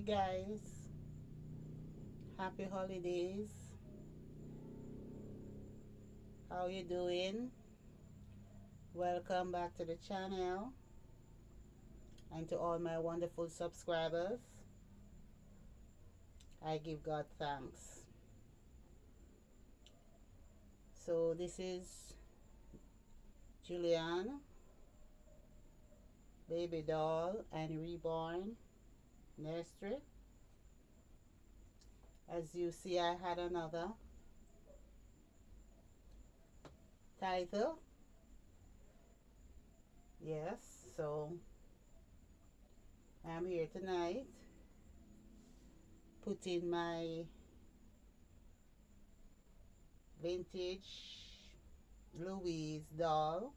guys, happy holidays. How you doing? Welcome back to the channel, and to all my wonderful subscribers, I give God thanks. So this is Julian, baby doll and reborn nursery. As you see, I had another title. Yes, so I'm here tonight putting my vintage Louise doll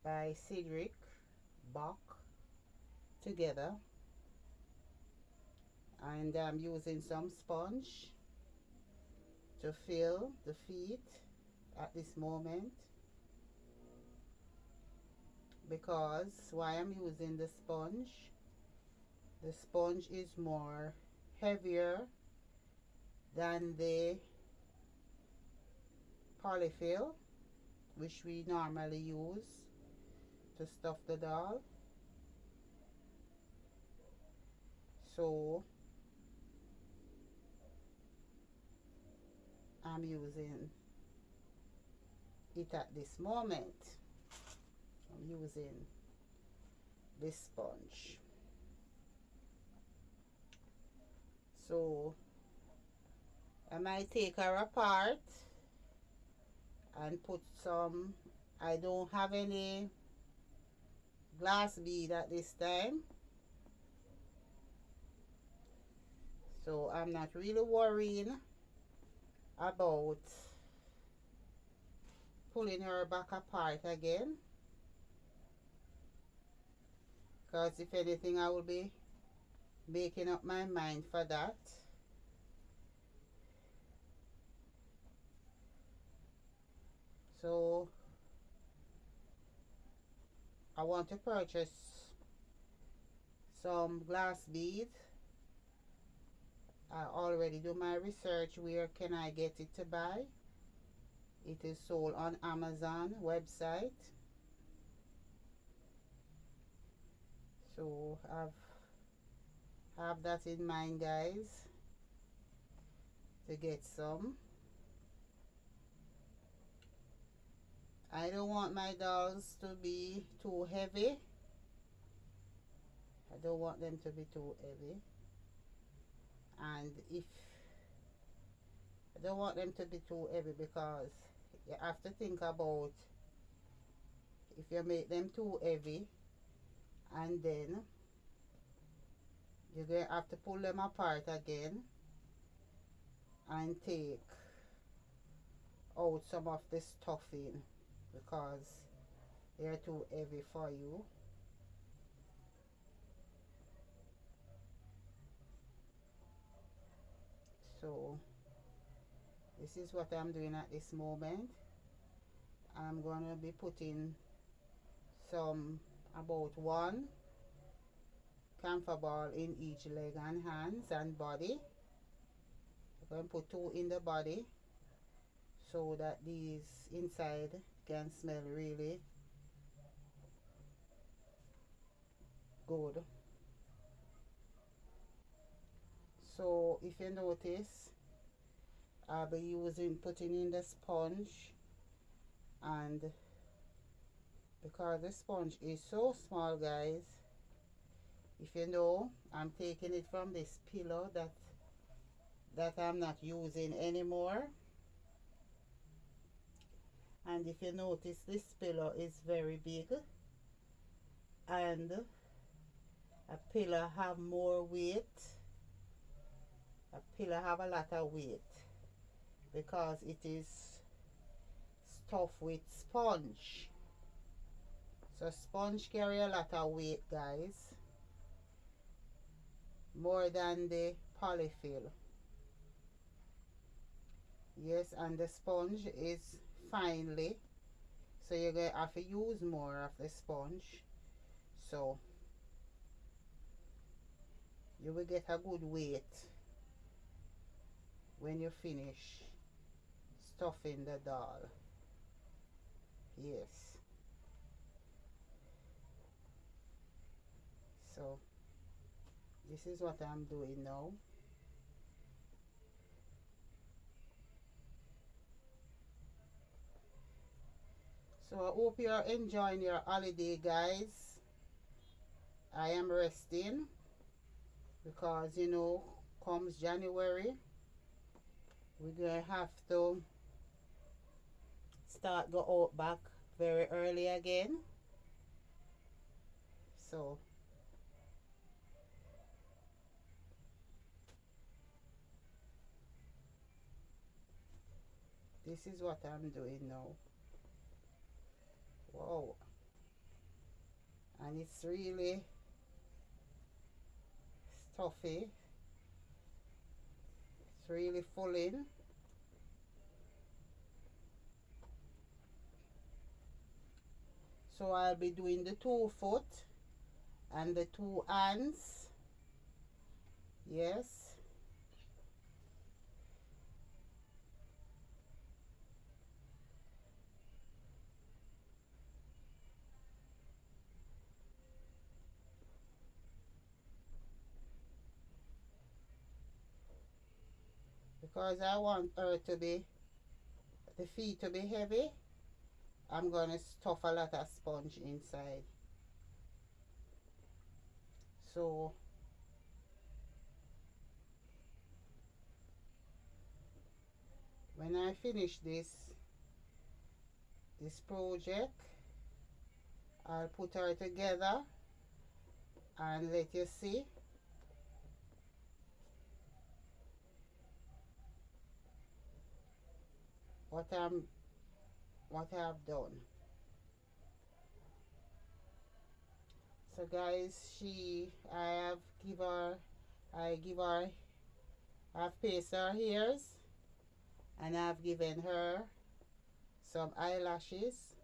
by Sigrid Bock together, and I'm using some sponge to fill the feet at this moment, because why I'm using the sponge is more heavier than the polyfill which we normally use to stuff the doll. So I'm using it at this moment. I'm using this sponge. So I might take her apart and put some, I don't have any glass bead at this time, so I'm not really worrying about pulling her back apart again, because if anything I will be making up my mind for that. So I want to purchase some glass beads. I already do my research. Where can I get it to buy? It is sold on Amazon website. So have that in mind, guys, to get some. I don't want my dolls to be too heavy. I don't want them to be too heavy. And if I don't want them to be too heavy, because you have to think about if you make them too heavy, and then you're going to have to pull them apart again and take out some of the stuffing because they're too heavy for you. So this is what I'm doing at this moment. I'm going to be putting some, about one camphor ball in each leg and hands and body. I'm going to put two in the body so that these inside can smell really good. So if you notice, I'll be putting in the sponge, and because the sponge is so small, guys, if you know, I'm taking it from this pillow that I'm not using anymore. And if you notice, this pillow is very big, and a pillow have more weight. A pillow have a lot of weight because it is stuffed with sponge. So sponge carry a lot of weight, guys, more than the polyfill. Yes, and the sponge is finely, so you're going to have to use more of the sponge. So You will get a good weight when you finish stuffing the doll. Yes. So this is what I'm doing now. So I hope you're enjoying your holiday, guys. I am resting because comes January, we're gonna have to start go out back very early again. So this is what I'm doing now. Wow. And it's really stuffy. It's really full in. So I'll be doing the 2 foot and the 2 hands. Yes. Because I want her to be, the feet to be heavy, I'm going to stuff a lot of sponge inside. So when I finish this project, I'll put her together and let you see what I've done. So guys, I give her, I've pasted her ears and I've given her some eyelashes.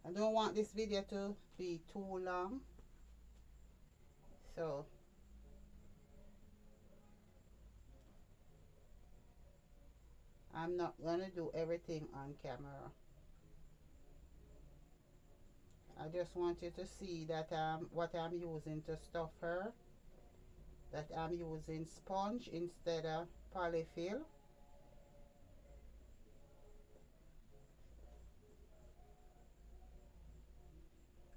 I don't want this video to be too long, so I'm not gonna do everything on camera. I just want you to see that what I'm using to stuff her, that I'm using sponge instead of polyfill.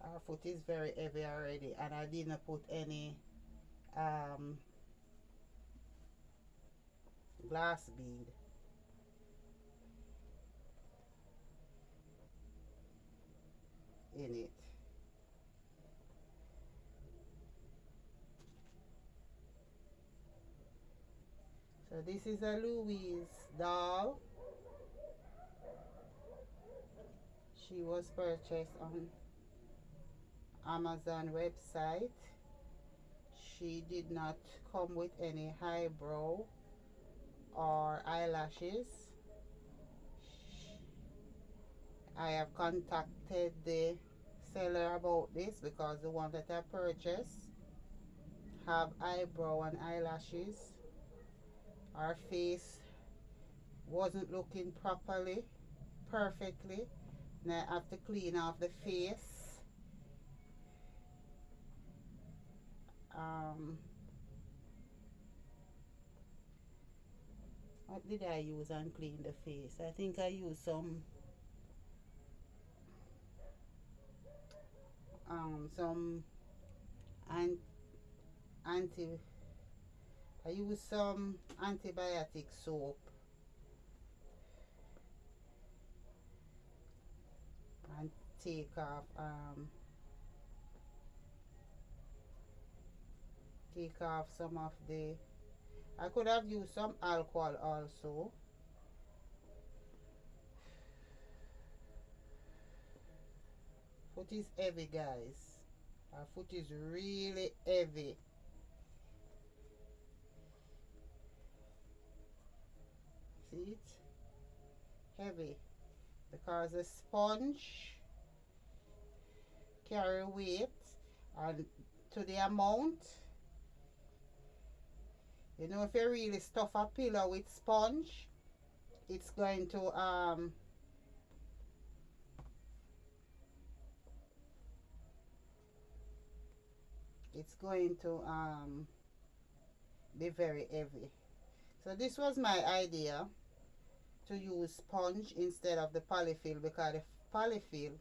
Our foot is very heavy already, and I didn't put any um, glass bead in it. So this is a Louise doll. She was purchased on Amazon website. She did not come with any eyebrow or eyelashes. I have contacted the seller about this because the one that I purchased have eyebrow and eyelashes. Her face wasn't looking perfectly. Now I have to clean off the face. What did I use and clean the face? I think I used some an anti I used some antibiotic soap and take off some of the, I could have used some alcohol also. Foot is heavy, guys. Our foot is really heavy. See it? Heavy. Because the sponge carry weight and to the amount. You know, if you really stuff a pillow with sponge, it's going to it's going to be very heavy. So this was my idea, to use sponge instead of the polyfill, because the polyfill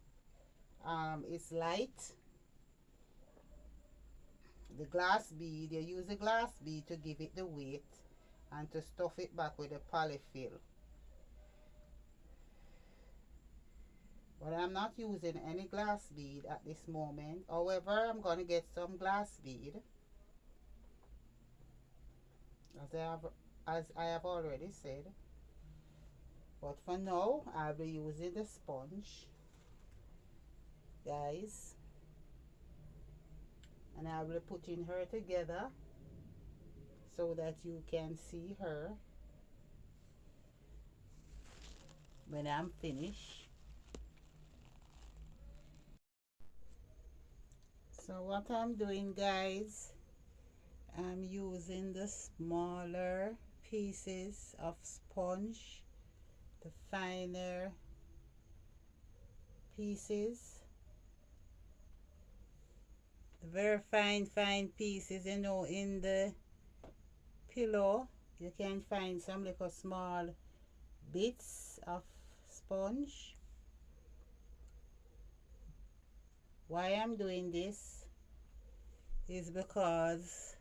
is light. The glass bead, you use a glass bead to give it the weight and to stuff it back with the polyfill. But I'm not using any glass bead at this moment. However, I'm going to get some glass bead, as I have already said. But for now, I'll be using the sponge, guys. And I will be putting her together so that you can see her when I'm finished. So what I'm doing, guys, I'm using the smaller pieces of sponge, the finer pieces, the very fine pieces. You know, in the pillow you can find some little small bits of sponge. Why I'm doing this is because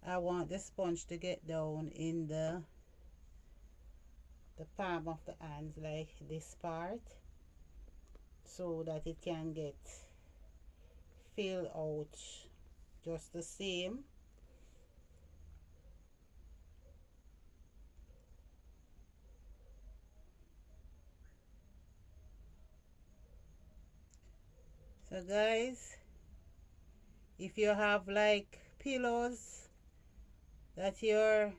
I want the sponge to get down in the palm of the hands, like this part, so that it can get filled out just the same. So guys, if you have like pillows that you're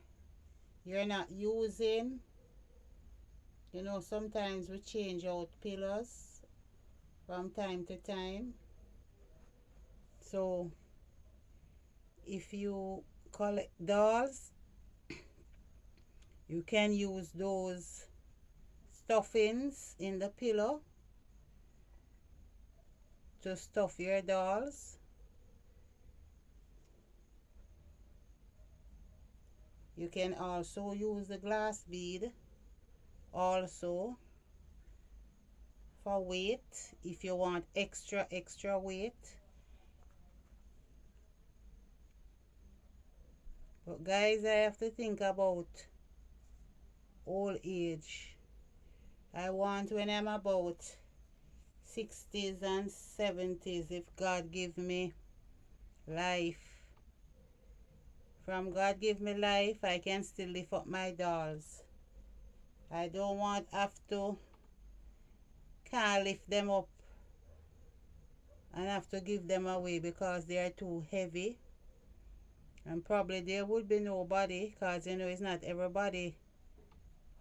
not using, you know, sometimes we change out pillows from time to time. So if you collect dolls, you can use those stuffings in the pillow to stuff your dolls. You can also use the glass bead also for weight, if you want extra weight. But guys, I have to think about old age. I want, when I'm about 60s and 70s, if God give me life, from God give me life, I can still lift up my dolls. I don't want have to can't lift them up and have to give them away because they are too heavy. And probably there would be nobody, because you know it's not everybody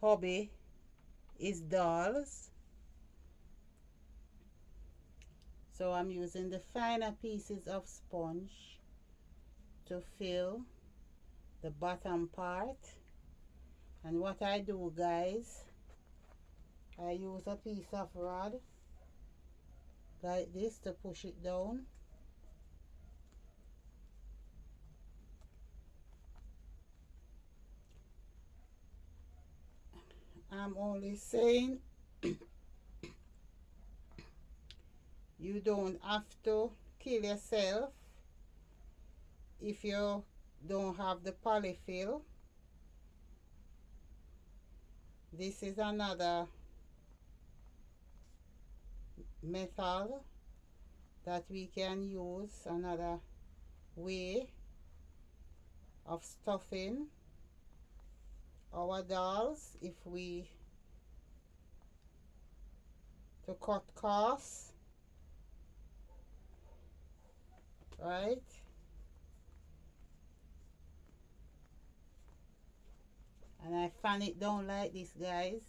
hobby is dolls. So I'm using the finer pieces of sponge to fill the bottom part. And what I do, guys, I use a piece of rod like this to push it down. I'm only saying you don't have to kill yourself if you don't have the polyfill. This is another method that we can use, another way of stuffing our dolls if we to cut costs, right? And I fan it down like this, guys,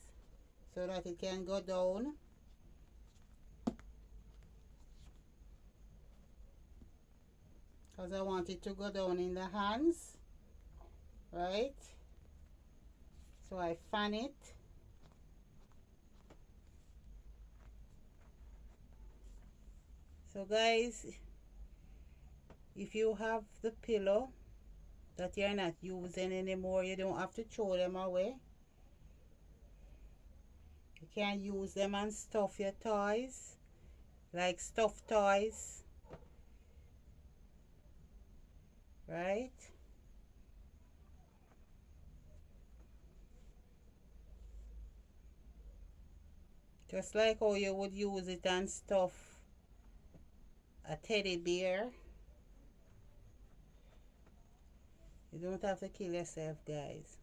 so that it can go down. because I want it to go down in the hands, right? So I fan it. So guys, if you have the pillow that you're not using anymore, you don't have to throw them away. You can use them and stuff your toys, like stuffed toys, right? Just like how you would use it and stuff a teddy bear. You don't have to kill yourself, guys.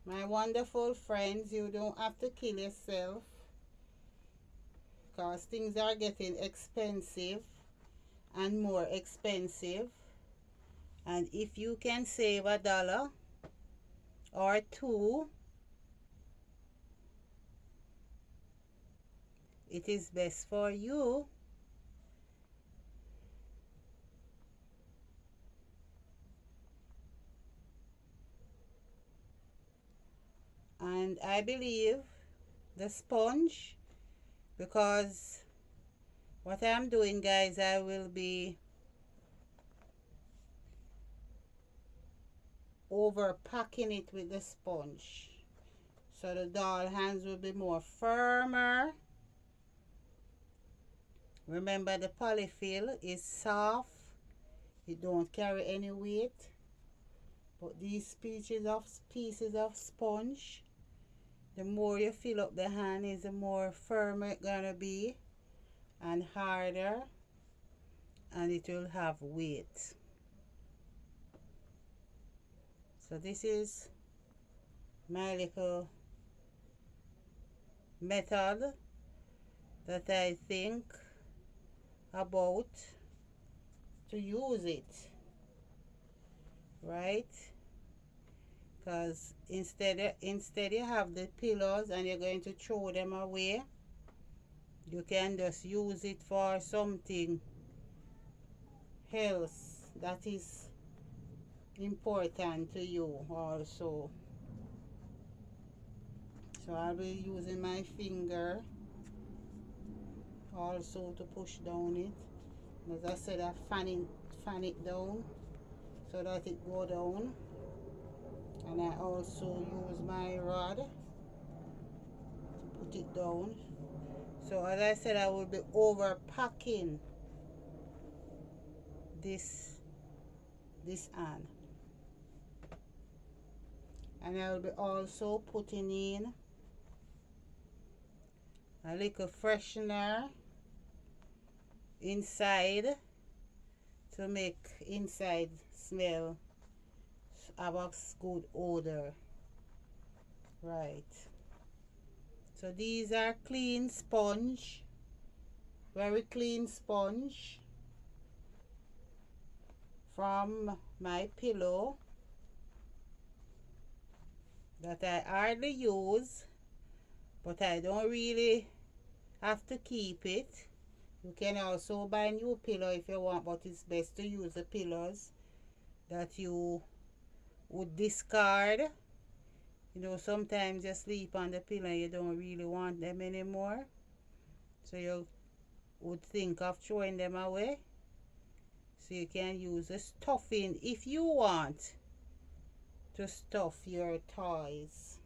My wonderful friends, you don't have to kill yourself, because things are getting expensive and more expensive. And if you can save $1 or $2, it is best for you. And I believe the sponge, because what I'm doing, guys, I will be overpacking it with the sponge, so the doll hands will be more firmer. Remember, the polyfill is soft, it don't carry any weight, but these pieces of sponge, the more you fill up the hand, is the more firmer it's gonna be and harder, and it will have weight. So this is my little method that I think about to use it, right? Because instead you have the pillows and you're going to throw them away, you can just use it for something else that is important to you also. So I'll be using my finger also to push down it. As I said, I fan it down so that it go down. And I also use my rod to put it down. So as I said, I will be overpacking this hand. And I will be also putting in a little freshener inside to make inside smell, have a good odor, right? So these are clean sponge, very clean sponge from my pillow that I hardly use, but I don't really have to keep it. You can also buy a new pillow if you want, but it's best to use the pillows that you would discard. You know, sometimes you sleep on the pillow and you don't really want them anymore, so you would think of throwing them away. So you can use the stuffing if you want to stuff your toys,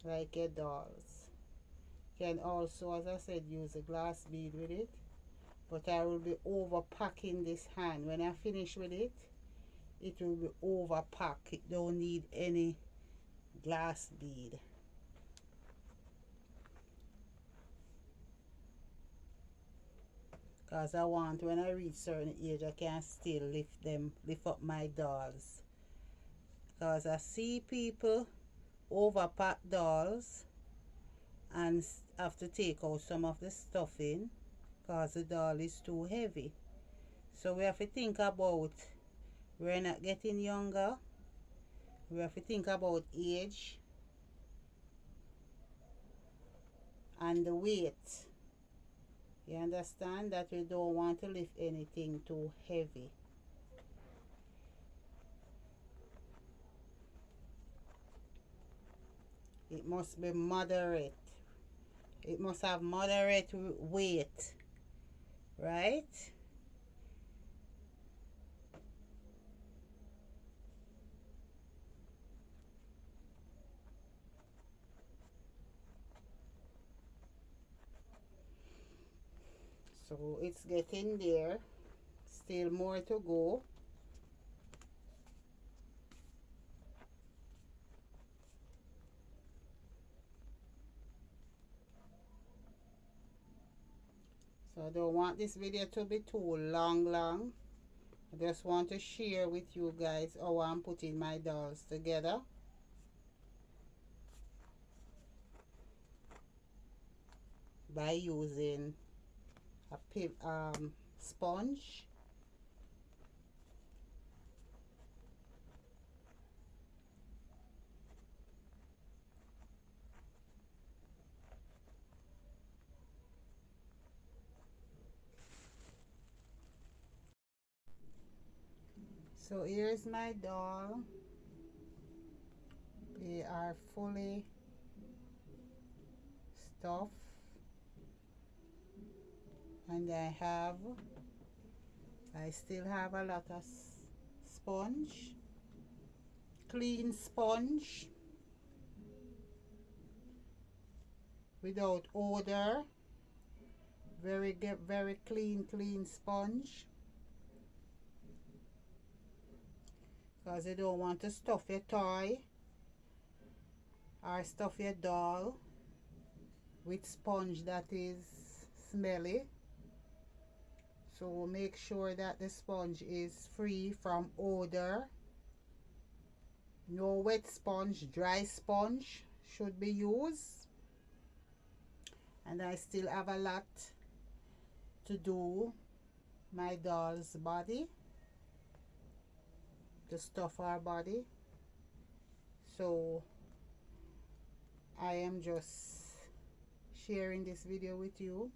like your dolls. You can also, as I said, use a glass bead with it, but I will be overpacking this hand. When I finish with it, it will be overpacked. It don't need any glass bead. Because I want, when I reach certain age, I can still lift up my dolls. Because I see people overpack dolls and have to take out some of the stuffing because the doll is too heavy. So we have to think about, we're not getting younger. We have to think about age. and the weight. You understand that we don't want to lift anything too heavy. It must be moderate. It must have moderate weight, right? So it's getting there. Still more to go. So I don't want this video to be too long. I just want to share with you guys how I'm putting my dolls together. By using a sponge. So here's my doll. They are fully stuffed, and I still have a lot of sponge, clean sponge without odor, very clean sponge, because you don't want to stuff your toy or stuff your doll with sponge that is smelly. So make sure that the sponge is free from odor. No wet sponge, dry sponge should be used. And I still have a lot to do my doll's body, to stuff our body. So I am just sharing this video with you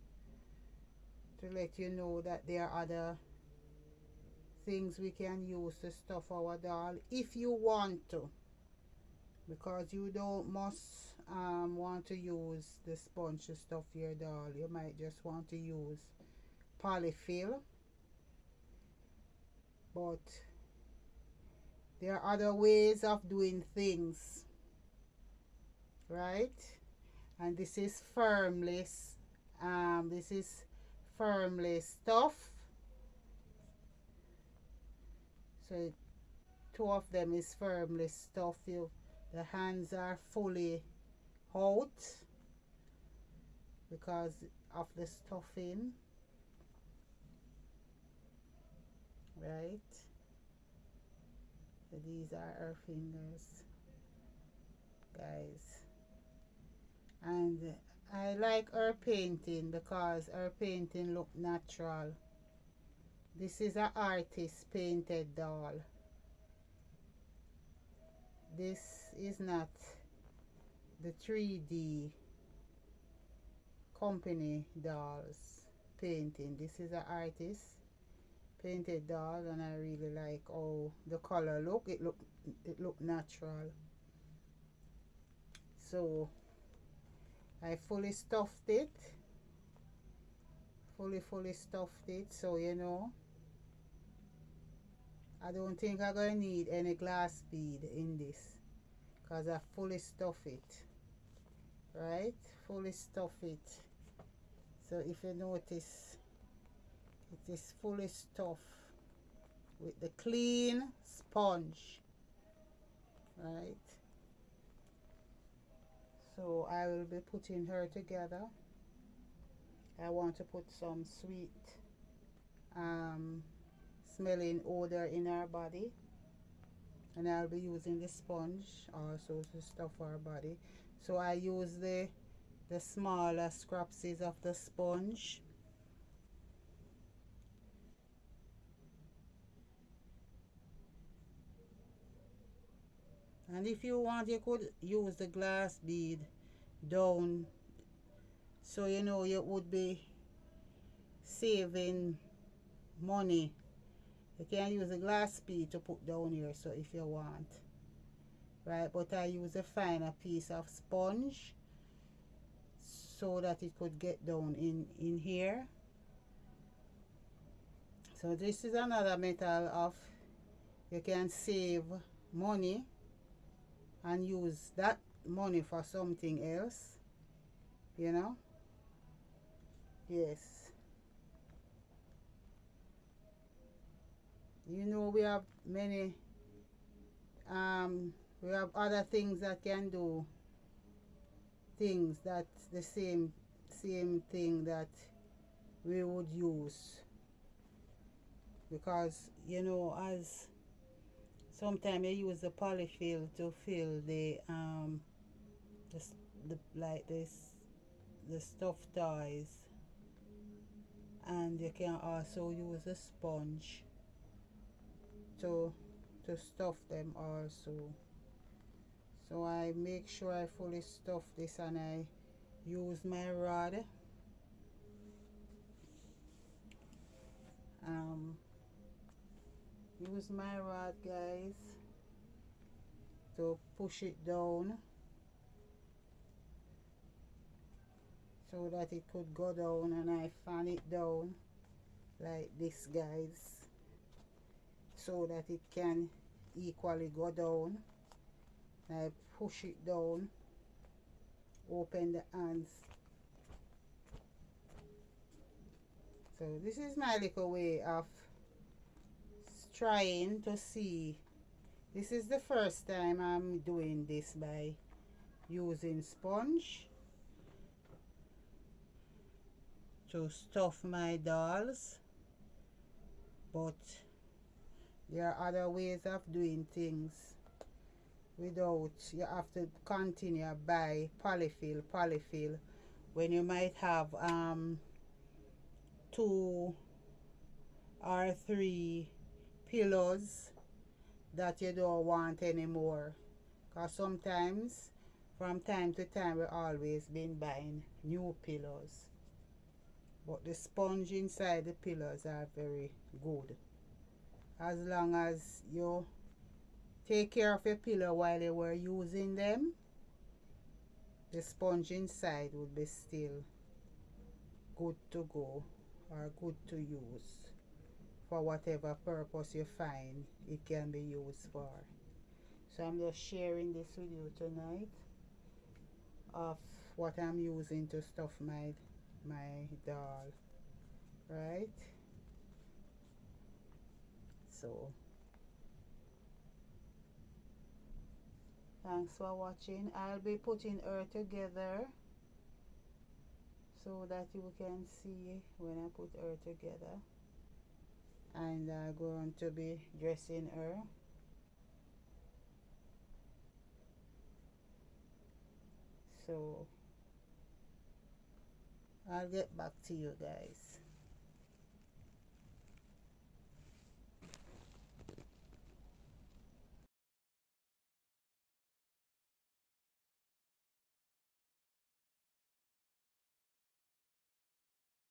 to let you know that there are other things we can use to stuff our doll if you want to, because you don't must want to use the sponge to stuff your doll. You might just want to use polyfill, but there are other ways of doing things, right? And this is firmly stuff. So two of them is firmly stuffed. The hands are fully out because of the stuffing, right? So these are her fingers, guys. And I like her painting because her painting look natural. This is an artist painted doll. This is not the 3D company dolls painting. This is an artist painted doll, and I really like how the color look. It look natural. So I fully stuffed it. Fully stuffed it. So you know, I don't think I'm gonna need any glass bead in this because I fully stuff it. Right? Fully stuff it. So if you notice, it is fully stuffed with the clean sponge, right? So I will be putting her together. I want to put some sweet smelling odor in her body, and I'll be using the sponge also to stuff her body. So I use the smaller scraps of the sponge. And if you want, you could use the glass bead down So you know you would be saving money. You can use a glass bead to put down here, so if you want, right? But I use a finer piece of sponge so that it could get down in here. So this is another method of you can save money and use that money for something else, you know. Yes, you know, we have many we have other things that can do things that the same thing that we would use, because you know, as sometimes you use the polyfill to fill the, the like this the stuffed toys, and you can also use a sponge to stuff them also. So I make sure I fully stuff this, and I use my rod, um guys, to push it down so that it could go down, and I fan it down like this, guys, so that it can equally go down. I push it down, open the hands. So this is my little way of trying to see. This is the first time I'm doing this by using sponge to stuff my dolls, but there are other ways of doing things without you have to continue by polyfill when you might have 2 or 3 pillows that you don't want anymore, because sometimes from time to time we always been buying new pillows, but the sponge inside the pillows are very good. As long as you take care of your pillow while you were using them, the sponge inside would be still good to go, or good to use for whatever purpose you find it can be used for. So I'm just sharing this with you tonight of what I'm using to stuff my doll, right? So thanks for watching. I'll be putting her together so that you can see when I put her together, and I'm going to be dressing her. So I'll get back to you guys.